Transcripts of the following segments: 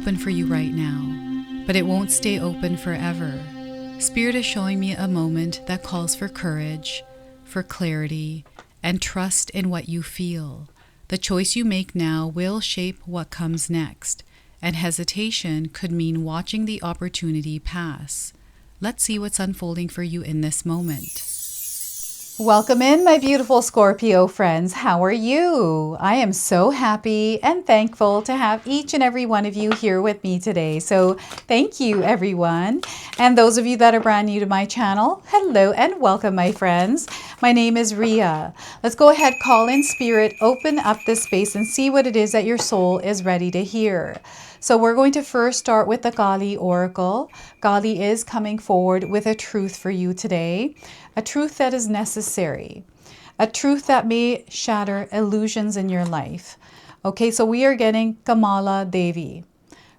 open for you right now, but it won't stay open forever. Spirit is showing me a moment that calls for courage, for clarity, and trust in what you feel. The choice you make now will shape what comes next, and hesitation could mean watching the opportunity pass. Let's see what's unfolding for you in this moment. Welcome in, my beautiful Scorpio friends. How are you? I am so happy and thankful to have each and every one of you here with me today. So thank you, everyone. And those of you that are brand new to my channel, hello and welcome, my friends. My name is Rhea. Let's go ahead, call in spirit, open up this space and see what it is that your soul is ready to hear. So we're going to first start with the Kali Oracle. Kali is coming forward with a truth for you today, a truth that is necessary, a truth that may shatter illusions in your life. Okay, so we are getting Kamala Devi.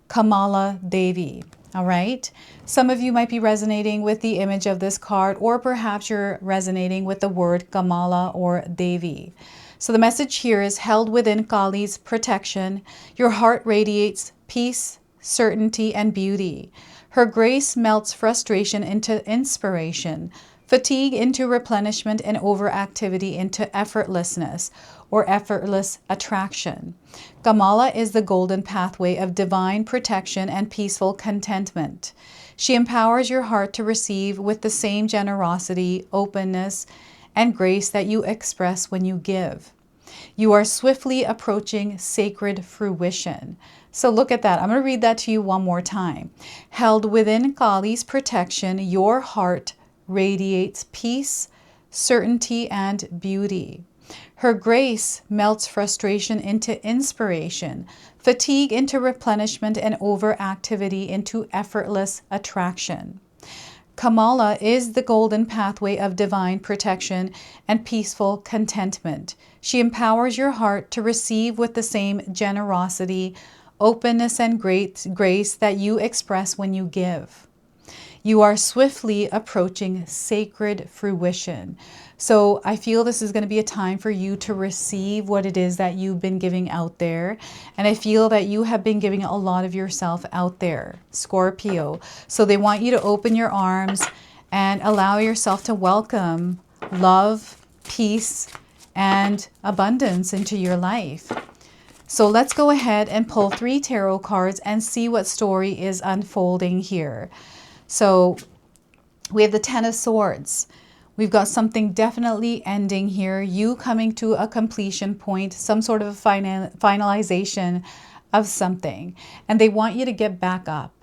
Kamala Devi. All right. Some of you might be resonating with the image of this card, or perhaps you're resonating with the word Kamala or Devi. So the message here is held within Kali's protection. Your heart radiates peace, certainty, and beauty. Her grace melts frustration into inspiration, fatigue into replenishment, and overactivity into effortlessness or effortless attraction. Kamala is the golden pathway of divine protection and peaceful contentment. She empowers your heart to receive with the same generosity, openness, and grace that you express when you give. You are swiftly approaching sacred fruition. So look at that. I'm going to read that to you one more time. Held within Kali's protection, your heart radiates peace, certainty, and beauty. Her grace melts frustration into inspiration, fatigue into replenishment, and overactivity into effortless attraction. Kamala is the golden pathway of divine protection and peaceful contentment. She empowers your heart to receive with the same generosity, openness, and grace that you express when you give. You are swiftly approaching sacred fruition. So I feel this is going to be a time for you to receive what it is that you've been giving out there. And I feel that you have been giving a lot of yourself out there, Scorpio. So they want you to open your arms and allow yourself to welcome love, peace, and abundance into your life. So let's go ahead and pull 3 tarot cards and see what story is unfolding here. So we have the Ten of Swords. We've got something definitely ending here. You coming to a completion point, some sort of a finalization of something. And they want you to get back up.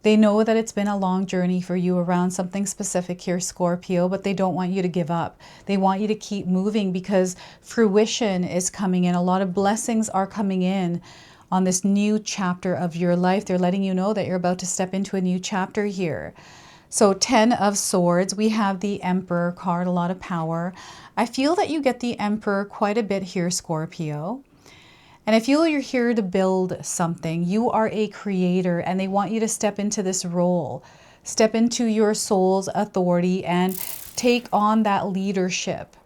They know that it's been a long journey for you around something specific here, Scorpio, but they don't want you to give up. They want you to keep moving because fruition is coming in. A lot of blessings are coming in on this new chapter of your life. They're letting you know that you're about to step into a new chapter here. So 10 of Swords, we have the Emperor card, a lot of power. I feel that you get the Emperor quite a bit here, Scorpio. And I feel you're here to build something. You are a creator and they want you to step into this role. Step into your soul's authority and take on that leadership.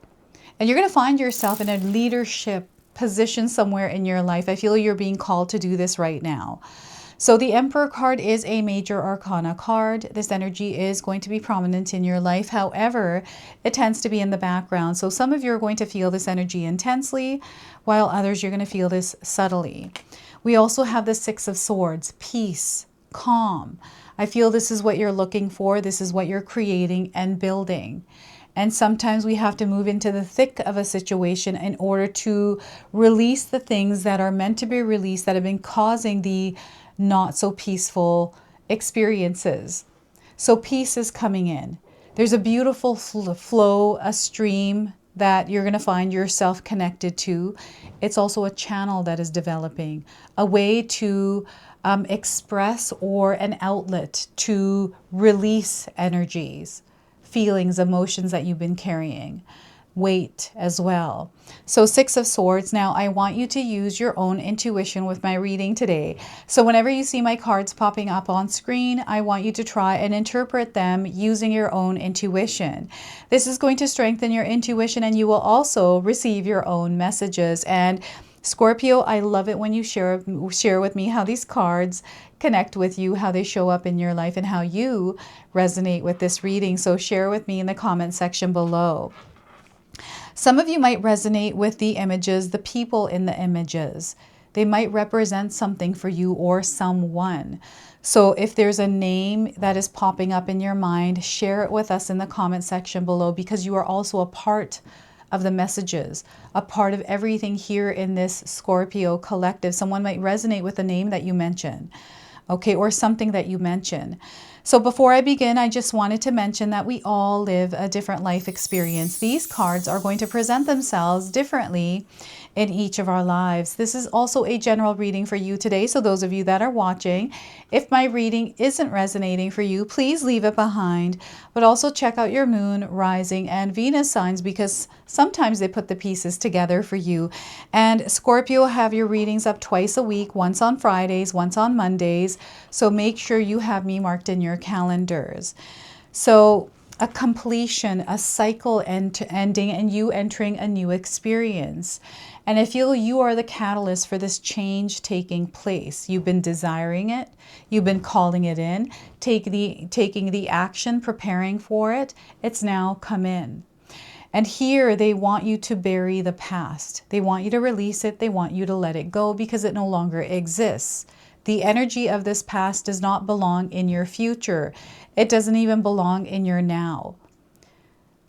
And you're going to find yourself in a leadership position somewhere in your life. I feel you're being called to do this right now. So the Emperor card is a major arcana card. This energy is going to be prominent in your life. However, it tends to be in the background. So some of you are going to feel this energy intensely, while others you're going to feel this subtly. We also have the Six of Swords, peace, calm. I feel this is what you're looking for. This is what you're creating and building. And sometimes we have to move into the thick of a situation in order to release the things that are meant to be released that have been causing the not so peaceful experiences. So peace is coming in. There's a beautiful flow, a stream that you're going to find yourself connected to. It's also a channel that is developing, a way to express or an outlet to release energies, feelings, emotions that you've been carrying. Weight as well. So Six of Swords. Now I want you to use your own intuition with my reading today. So whenever you see my cards popping up on screen, I want you to try and interpret them using your own intuition. This is going to strengthen your intuition and you will also receive your own messages. And Scorpio, I love it when you share with me how these cards connect with you, how they show up in your life, and how you resonate with this reading. So share with me in the comment section below. Some of you might resonate with the images, the people in the images. They might represent something for you or someone. So if there's a name that is popping up in your mind, share it with us in the comment section below, because you are also a part of the messages, a part of everything here in this Scorpio collective. Someone might resonate with the name that you mention, okay, or something that you mention. So before I begin, I just wanted to mention that we all live a different life experience. These cards are going to present themselves differently in each of our lives. This is also a general reading for you today. So those of you that are watching, if my reading isn't resonating for you, please leave it behind. But also check out your moon, rising, and Venus signs, because sometimes they put the pieces together for you. And Scorpio, have your readings up twice a week, once on Fridays, once on Mondays. So make sure you have me marked in your calendars. So a completion, a cycle ending, and you entering a new experience. And I feel you are the catalyst for this change taking place. You've been desiring it. You've been calling it in, taking the action, preparing for it. It's now come in. And here they want you to bury the past. They want you to release it. They want you to let it go, because it no longer exists. The energy of this past does not belong in your future. It doesn't even belong in your now.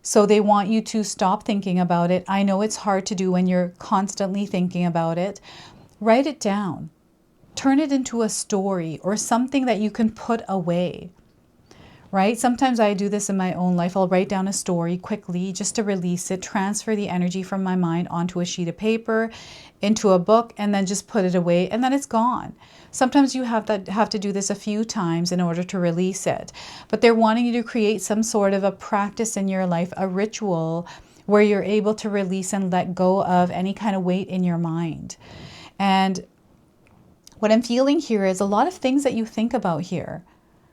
So they want you to stop thinking about it. I know it's hard to do when you're constantly thinking about it. Write it down. Turn it into a story or something that you can put away. Right? Sometimes I do this in my own life. I'll write down a story quickly just to release it, transfer the energy from my mind onto a sheet of paper, into a book, and then just put it away, and then it's gone. Sometimes you have to do this a few times in order to release it. But they're wanting you to create some sort of a practice in your life, a ritual where you're able to release and let go of any kind of weight in your mind. And what I'm feeling here is a lot of things that you think about here,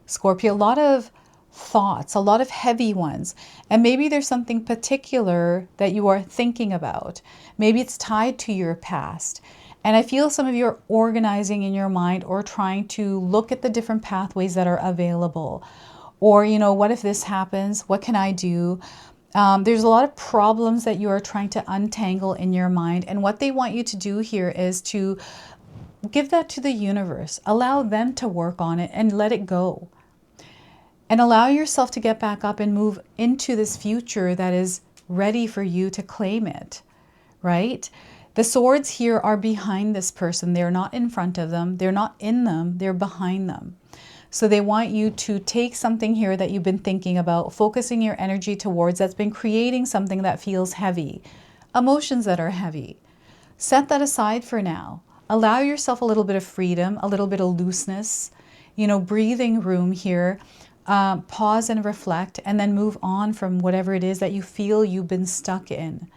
Scorpio, a lot of thoughts, a lot of heavy ones. And maybe there's something particular that you are thinking about. Maybe it's tied to your past. And I feel some of you are organizing in your mind or trying to look at the different pathways that are available. Or, you know, what if this happens? What can I do? There's a lot of problems that you are trying to untangle in your mind. And what they want you to do here is to give that to the universe. Allow them to work on it and let it go. And allow yourself to get back up and move into this future that is ready for you to claim it, right? The swords here are behind this person. They're not in front of them. They're not in them. They're behind them. So they want you to take something here that you've been thinking about, focusing your energy towards, that's been creating something that feels heavy, emotions that are heavy. Set that aside for now. Allow yourself a little bit of freedom, a little bit of looseness, you know, breathing room here. Pause and reflect, and then move on from whatever it is that you feel you've been stuck in.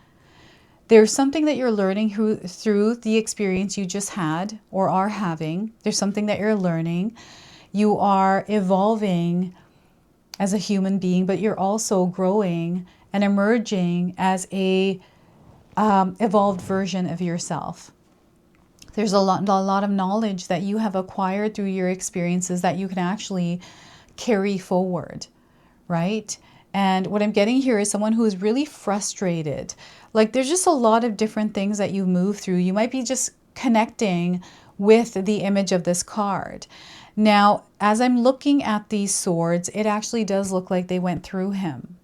There's something that you're learning through the experience you just had or are having. There's something that you're learning. You are evolving as a human being, but you're also growing and emerging as a evolved version of yourself. There's a lot of knowledge that you have acquired through your experiences that you can actually carry forward, right? And what I'm getting here is someone who is really frustrated. Like there's just a lot of different things that you move through. You might be just connecting with the image of this card. Now, as I'm looking at these swords, it actually does look like they went through him,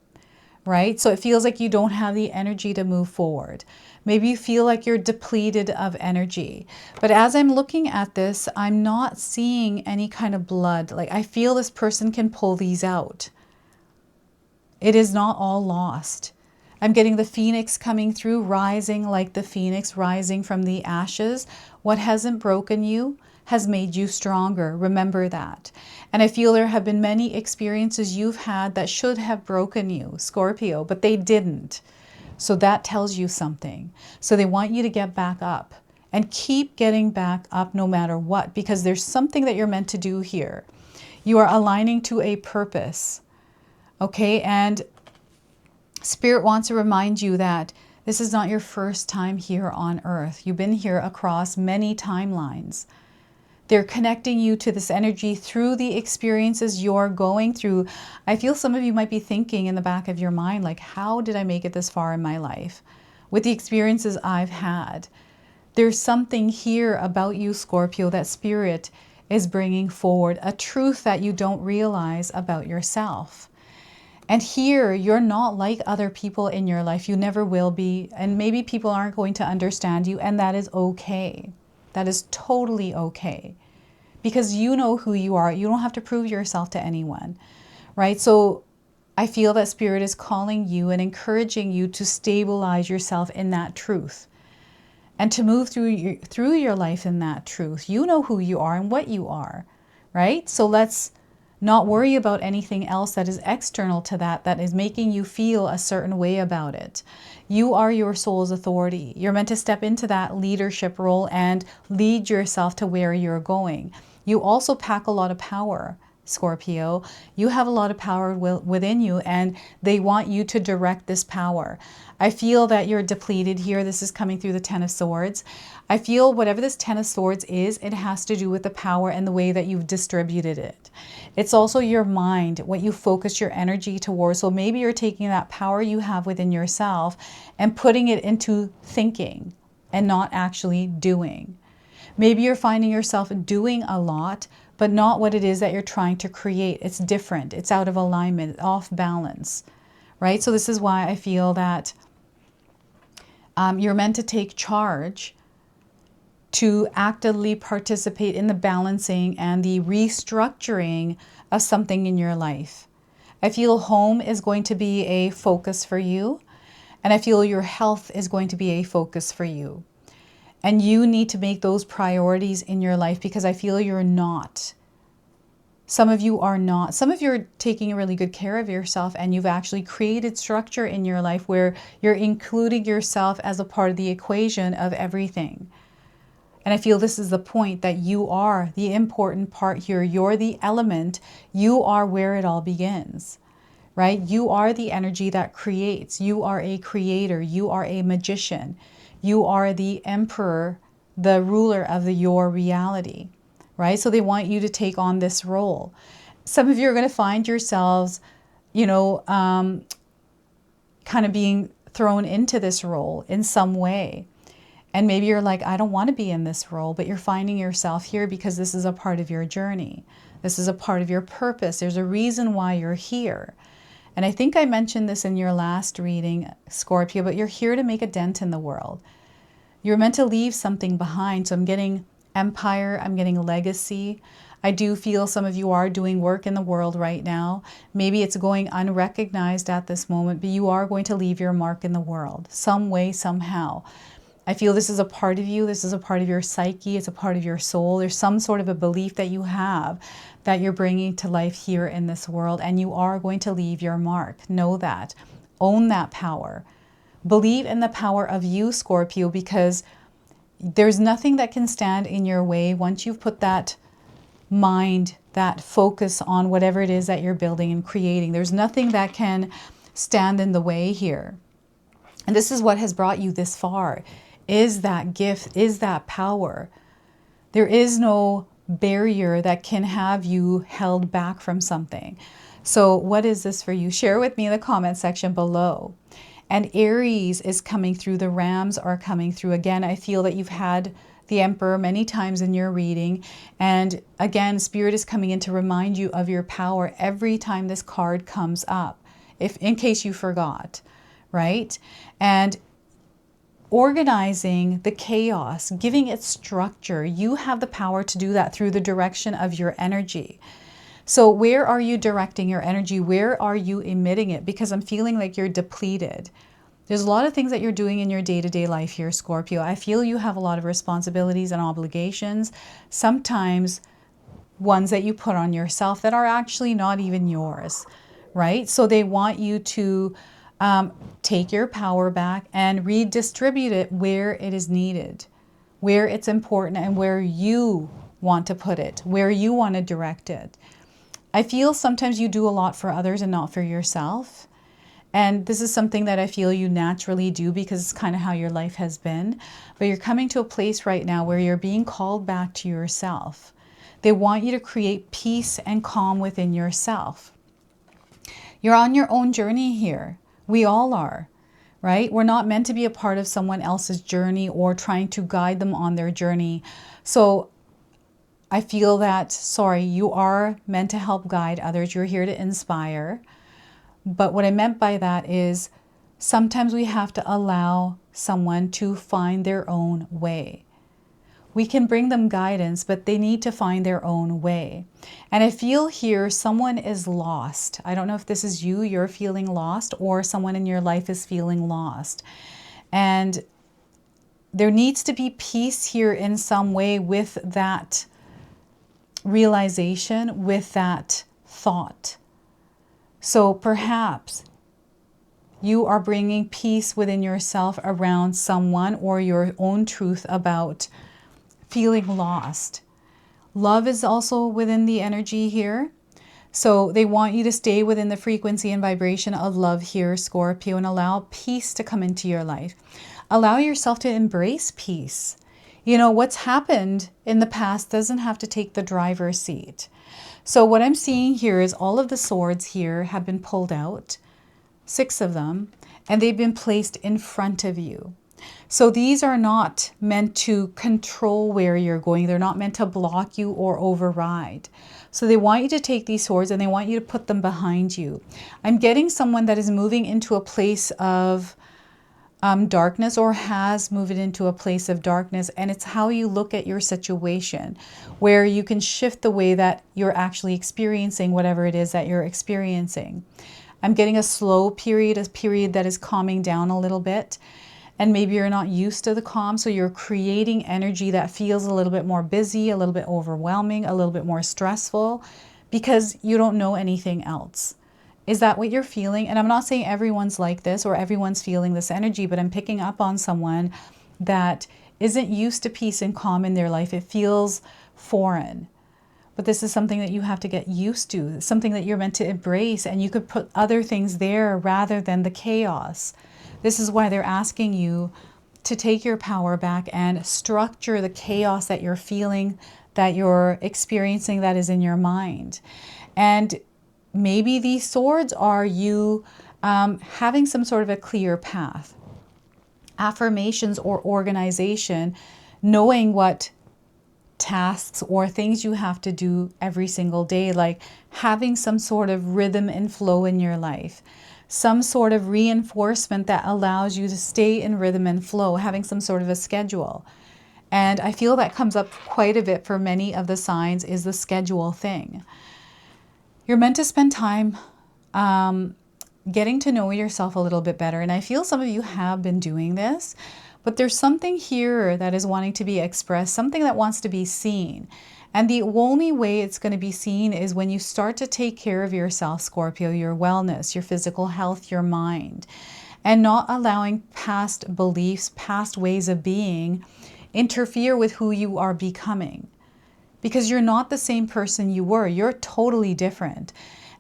right? So it feels like you don't have the energy to move forward. Maybe you feel like you're depleted of energy. But as I'm looking at this, I'm not seeing any kind of blood. Like I feel this person can pull these out. It is not all lost. I'm getting the phoenix coming through, rising like the phoenix, rising from the ashes. What hasn't broken you has made you stronger. Remember that. And I feel there have been many experiences you've had that should have broken you, Scorpio, but they didn't. So that tells you something. So they want you to get back up and keep getting back up no matter what, because there's something that you're meant to do here. You are aligning to a purpose. Okay, and Spirit wants to remind you that This is not your first time here on Earth. You've been here across many timelines. They're connecting you to this energy through the experiences you're going through. I feel some of you might be thinking in the back of your mind, like, how did I make it this far in my life? With the experiences I've had. There's something here about you, Scorpio, that Spirit is bringing forward, a truth that you don't realize about yourself. And here, you're not like other people in your life. You never will be. And maybe people aren't going to understand you, and that is okay. That is totally okay. Because you know who you are. You don't have to prove yourself to anyone, right? So I feel that Spirit is calling you and encouraging you to stabilize yourself in that truth and to move through your life in that truth. You know who you are and what you are, right? So let's not worry about anything else that is external to that, that is making you feel a certain way about it. You are your soul's authority. You're meant to step into that leadership role and lead yourself to where you're going. You also pack a lot of power, Scorpio. You have a lot of power within you, and they want you to direct this power. I feel that you're depleted here. This is coming through the Ten of Swords. I feel whatever this Ten of Swords is, it has to do with the power and the way that you've distributed it. It's also your mind, what you focus your energy towards. So maybe you're taking that power you have within yourself and putting it into thinking and not actually doing. Maybe you're finding yourself doing a lot, but not what it is that you're trying to create. It's different. It's out of alignment, off balance, right? So this is why I feel that you're meant to take charge, to actively participate in the balancing and the restructuring of something in your life. I feel home is going to be a focus for you, and I feel your health is going to be a focus for you. And you need to make those priorities in your life, because I feel you're not. Some of you are not. Some of you are taking really good care of yourself, and you've actually created structure in your life where you're including yourself as a part of the equation of everything. And I feel this is the point, that you are the important part here. You're the element. You are where it all begins, right? You are the energy that creates. You are a creator. You are a magician. You are the emperor, the ruler of your reality, right? So they want you to take on this role. Some of you are going to find yourselves, kind of being thrown into this role in some way. And maybe you're like, I don't want to be in this role, but you're finding yourself here because this is a part of your journey. This is a part of your purpose. There's a reason why you're here. And I think I mentioned this in your last reading, Scorpio, but you're here to make a dent in the world. You're meant to leave something behind. So I'm getting empire, I'm getting legacy. I do feel some of you are doing work in the world right now. Maybe it's going unrecognized at this moment, but you are going to leave your mark in the world, some way, somehow. I feel this is a part of you. This is a part of your psyche. It's a part of your soul. There's some sort of a belief that you have that you're bringing to life here in this world, and you are going to leave your mark. Know that. Own that power. Believe in the power of you, Scorpio, because there's nothing that can stand in your way once you've put that mind, that focus on whatever it is that you're building and creating. There's nothing that can stand in the way here. And this is what has brought you this far, is that gift, is that power. There is no barrier that can have you held back from something. So what is this for you? Share with me in the comment section below. And Aries is coming through. The Rams are coming through. Again, I feel that you've had the Emperor many times in your reading. And again, Spirit is coming in to remind you of your power every time this card comes up, in case you forgot, right? And organizing the chaos, giving it structure. You have the power to do that through the direction of your energy. So where are you directing your energy? Where are you emitting it? Because I'm feeling like you're depleted. There's a lot of things that you're doing in your day-to-day life here, Scorpio. I feel you have a lot of responsibilities and obligations, sometimes ones that you put on yourself that are actually not even yours, right? So they want you to take your power back and redistribute it where it is needed, where it's important, and where you want to put it, where you want to direct it. I feel sometimes you do a lot for others and not for yourself. And this is something that I feel you naturally do because it's kind of how your life has been. But you're coming to a place right now where you're being called back to yourself. They want you to create peace and calm within yourself. You're on your own journey here. We all are, right? We're not meant to be a part of someone else's journey or trying to guide them on their journey. So I feel that, sorry, you are meant to help guide others. You're here to inspire. But what I meant by that is sometimes we have to allow someone to find their own way. We can bring them guidance, but they need to find their own way. And I feel here someone is lost. I don't know if this is you, you're feeling lost, or someone in your life is feeling lost. And there needs to be peace here in some way with that realization, with that thought. So perhaps you are bringing peace within yourself around someone or your own truth about feeling lost. Love is also within the energy here. So they want you to stay within the frequency and vibration of love here, Scorpio, and allow peace to come into your life. Allow yourself to embrace peace. You know, what's happened in the past doesn't have to take the driver's seat. So what I'm seeing here is all of the swords here have been pulled out, 6 of them, and they've been placed in front of you. So these are not meant to control where you're going. They're not meant to block you or override. So they want you to take these swords and they want you to put them behind you. I'm getting someone that is moving into a place of darkness or has moved into a place of darkness. And it's how you look at your situation where you can shift the way that you're actually experiencing whatever it is that you're experiencing. I'm getting a slow period, a period that is calming down a little bit. And maybe you're not used to the calm, so you're creating energy that feels a little bit more busy, a little bit overwhelming, a little bit more stressful because you don't know anything else. Is that what you're feeling? And I'm not saying everyone's like this or everyone's feeling this energy, but I'm picking up on someone that isn't used to peace and calm in their life. It feels foreign. But this is something that you have to get used to, something that you're meant to embrace, and you could put other things there rather than the chaos. This is why they're asking you to take your power back and structure the chaos that you're feeling, that you're experiencing, that is in your mind. And maybe these swords are you having some sort of a clear path, affirmations or organization, knowing what tasks or things you have to do every single day, like having some sort of rhythm and flow in your life. Some sort of reinforcement that allows you to stay in rhythm and flow, having some sort of a schedule. And I feel that comes up quite a bit for many of the signs is the schedule thing. You're meant to spend time getting to know yourself a little bit better. And I feel some of you have been doing this, but there's something here that is wanting to be expressed, something that wants to be seen. And the only way it's going to be seen is when you start to take care of yourself, Scorpio, your wellness, your physical health, your mind, and not allowing past beliefs, past ways of being interfere with who you are becoming. Because you're not the same person you were. You're totally different.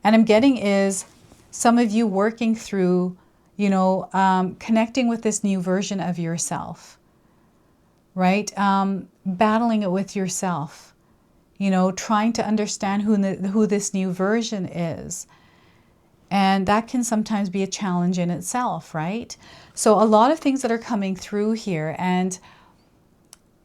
And I'm getting is some of you working through, connecting with this new version of yourself, right? Battling it with yourself. Trying to understand who this new version is. And that can sometimes be a challenge in itself, right? So a lot of things that are coming through here, and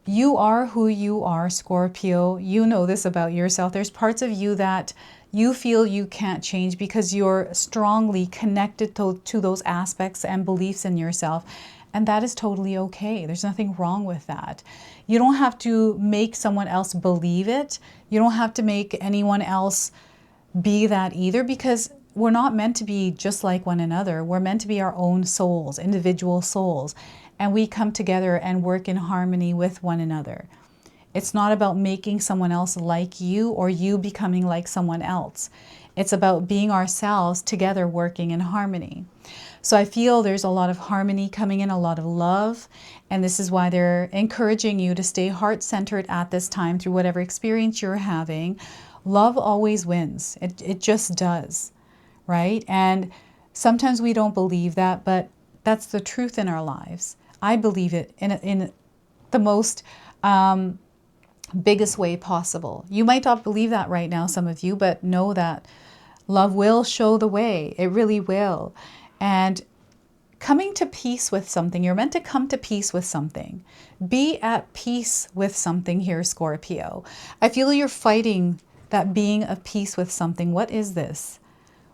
you are who you are, Scorpio. You know this about yourself. There's parts of you that you feel you can't change because you're strongly connected to those aspects and beliefs in yourself. And that is totally okay. There's nothing wrong with that. You don't have to make someone else believe it. You don't have to make anyone else be that either, because we're not meant to be just like one another. We're meant to be our own souls, individual souls. And we come together and work in harmony with one another. It's not about making someone else like you or you becoming like someone else. It's about being ourselves together working in harmony. So I feel there's a lot of harmony coming in, a lot of love. And this is why they're encouraging you to stay heart-centered at this time through whatever experience you're having. Love always wins. It just does, right? And Sometimes we don't believe that, but that's the truth in our lives. I believe it in the most biggest way possible. You might not believe that right now, some of you, but know that love will show the way. It really will. And coming to peace with something, you're meant to come to peace with something. Be at peace with something here, Scorpio. I feel you're fighting that being of peace with something. What is this?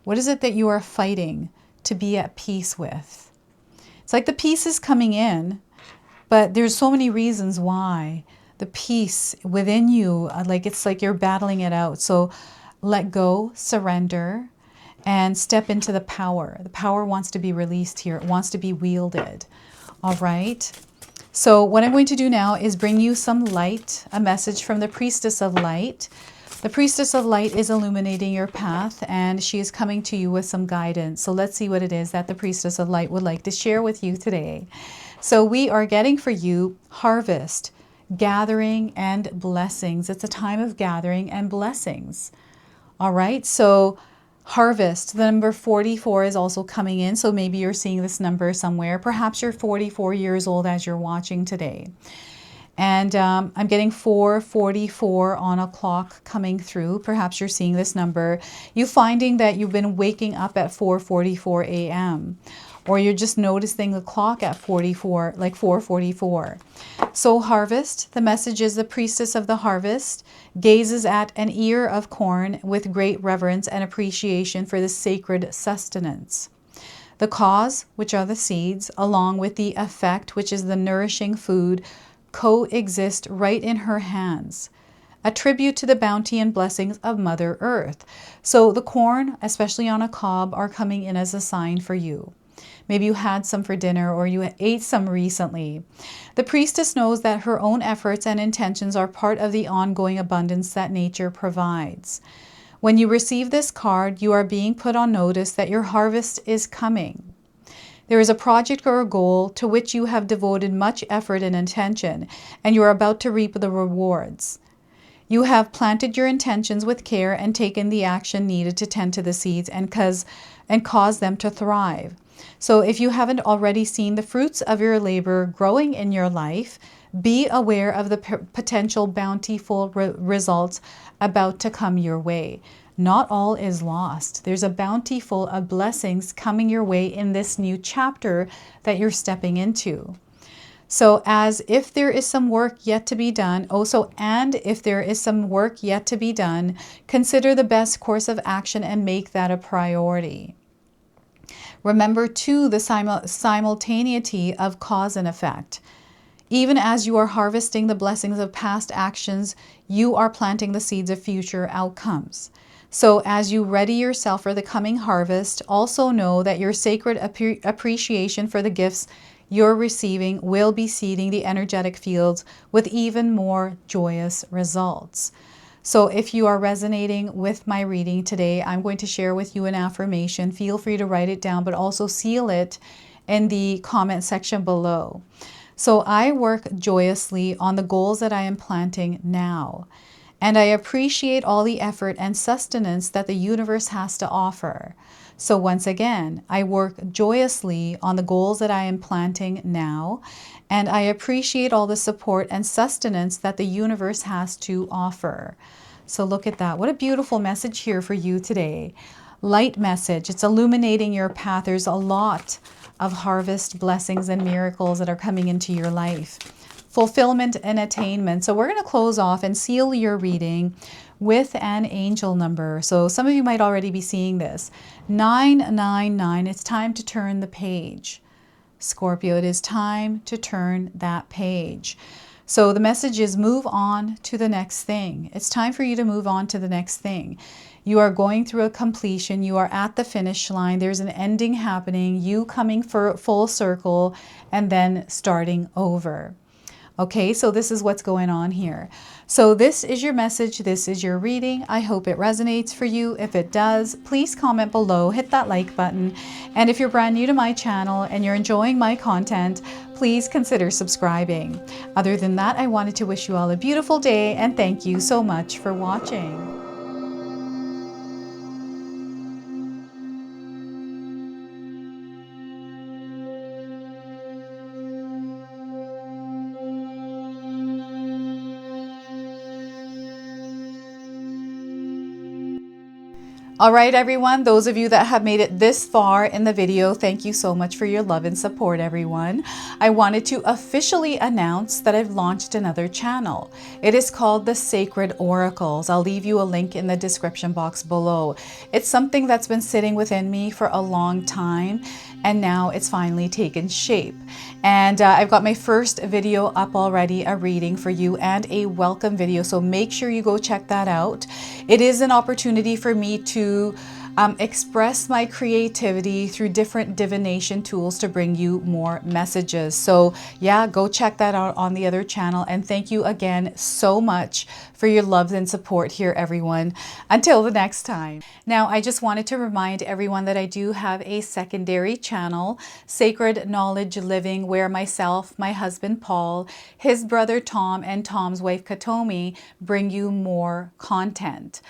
What is it that you are fighting to be at peace with? It's like the peace is coming in, but there's so many reasons why. The peace within you, like it's like you're battling it out. So let go, surrender, and step into the power. The power wants to be released here. It wants to be wielded. All right. So what I'm going to do now is bring you some light, a message from the Priestess of Light. The Priestess of Light is illuminating your path, and she is coming to you with some guidance. So let's see what it is that the Priestess of Light would like to share with you today. So we are getting for you harvest, gathering, and blessings. It's a time of gathering and blessings. All right. So harvest, the number 44 is also coming in. So maybe you're seeing this number somewhere. Perhaps you're 44 years old as you're watching today. And I'm getting 444 on a clock coming through. Perhaps you're seeing this number. You're finding that you've been waking up at 4:44 a.m. or you're just noticing the clock at 44, like 4:44. So harvest, the message is the Priestess of the Harvest gazes at an ear of corn with great reverence and appreciation for the sacred sustenance. The cause, which are the seeds, along with the effect, which is the nourishing food, coexist right in her hands. A tribute to the bounty and blessings of Mother Earth. So the corn, especially on a cob, are coming in as a sign for you. Maybe you had some for dinner or you ate some recently. The Priestess knows that her own efforts and intentions are part of the ongoing abundance that nature provides. When you receive this card, you are being put on notice that your harvest is coming. There is a project or a goal to which you have devoted much effort and attention, and you are about to reap the rewards. You have planted your intentions with care and taken the action needed to tend to the seeds and cause them to thrive. So if you haven't already seen the fruits of your labor growing in your life, be aware of the potential bountiful results about to come your way. Not all is lost. There's a bounty full of blessings coming your way in this new chapter that you're stepping into. So as if there is some work yet to be done, if there is some work yet to be done, consider the best course of action and make that a priority. Remember too the simultaneity of cause and effect. Even as you are harvesting the blessings of past actions, you are planting the seeds of future outcomes. So as you ready yourself for the coming harvest, also know that your sacred appreciation for the gifts you're receiving will be seeding the energetic fields with even more joyous results. So if you are resonating with my reading today, I'm going to share with you an affirmation. Feel free to write it down, but also seal it in the comment section below. So I work joyously on the goals that I am planting now. And I appreciate all the effort and sustenance that the universe has to offer. So once again, I work joyously on the goals that I am planting now, and I appreciate all the support and sustenance that the universe has to offer. So look at that. What a beautiful message here for you today. Light message. It's illuminating your path. There's a lot of harvest, blessings, and miracles that are coming into your life. Fulfillment and attainment. So we're going to close off and seal your reading with an angel number. So some of you might already be seeing this. 999. It's time to turn the page. Scorpio, it is time to turn that page. So the message is move on to the next thing. It's time for you to move on to the next thing. You are going through a completion. You are at the finish line. There's an ending happening. You coming for full circle and then starting over. Okay, so this is what's going on here. So this is your message. This is your reading. I hope it resonates for you. If it does, please comment below, hit that like button. And if you're brand new to my channel and you're enjoying my content, please consider subscribing. Other than that, I wanted to wish you all a beautiful day and thank you so much for watching. All right, everyone, those of you that have made it this far in the video, thank you so much for your love and support, everyone. I wanted to officially announce that I've launched another channel. It is called The Sacred Oracles. I'll leave you a link in the description box below. It's something that's been sitting within me for a long time, and now it's finally taken shape. And I've got my first video up already, a reading for you and a welcome video. So make sure you go check that out. It is an opportunity for me to express my creativity through different divination tools to bring you more messages. So yeah, go check that out on the other channel. And thank you again so much for your love and support here, everyone. Until the next time. Now, I just wanted to remind everyone that I do have a secondary channel, Sacred Knowledge Living, where myself, my husband Paul, his brother Tom, and Tom's wife Katomi bring you more content.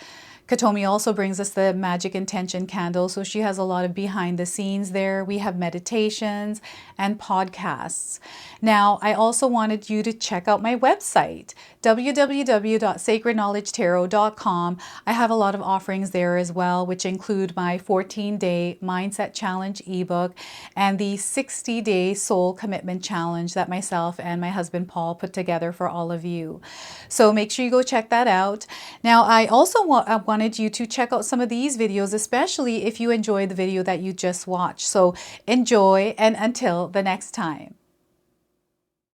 Katomi also brings us the Magic Intention candle, so she has a lot of behind the scenes there. We have meditations and podcasts. Now, I also wanted you to check out my website, www.sacredknowledgetarot.com. I have a lot of offerings there as well, which include my 14-day Mindset Challenge ebook and the 60-day Soul Commitment Challenge that myself and my husband Paul put together for all of you. So make sure you go check that out. Now, I also wanted you to check out some of these videos, especially if you enjoyed the video that you just watched. So enjoy, and until the next time.